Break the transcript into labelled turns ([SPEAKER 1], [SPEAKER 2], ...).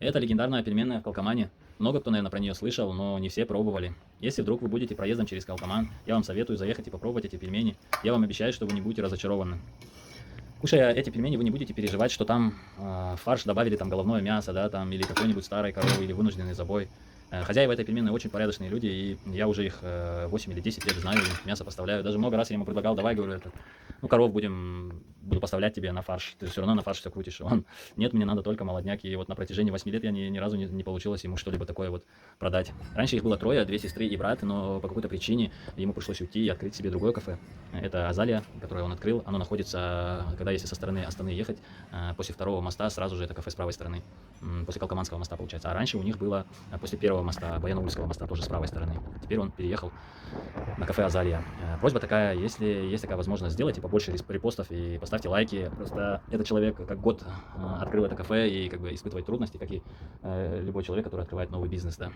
[SPEAKER 1] Это легендарная пельменная в Калкомане. Много кто, наверное, про нее слышал, но не все пробовали. Если вдруг вы будете проездом через Калкоман, я вам советую заехать и попробовать эти пельмени. Я вам обещаю, что вы не будете разочарованы. Кушая эти пельмени, вы не будете переживать, что там в фарш добавили там головное мясо, да, там, или какой-нибудь старой коровы, или вынужденный забой. Хозяева этой пельменной очень порядочные люди, и я уже их 8 или 10 лет знаю, им мясо поставляю. Даже много раз я ему предлагал, давай, говорю, это, ну, коров буду поставлять тебе на фарш, ты все равно на фарш все крутишь. Он, нет, мне надо только молодняк, и вот на протяжении 8 лет я ни разу не получилось ему что-либо такое вот продать. Раньше их было трое, две сестры и брат, но по какой-то причине ему пришлось уйти и открыть себе другое кафе. Это Азалия, которое он открыл. Оно находится, когда если со стороны Астаны ехать, после второго моста сразу же это кафе с правой стороны, после Калкоманского моста получается. А раньше у них было после первого моста, Баяно-Ульского моста, тоже с правой стороны. Теперь он переехал на кафе Азалия. Просьба такая, если есть такая возможность, сделайте побольше репостов и поставьте лайки. Просто этот человек как год открыл это кафе и как бы испытывает трудности, как и любой человек, который открывает новый бизнес, да.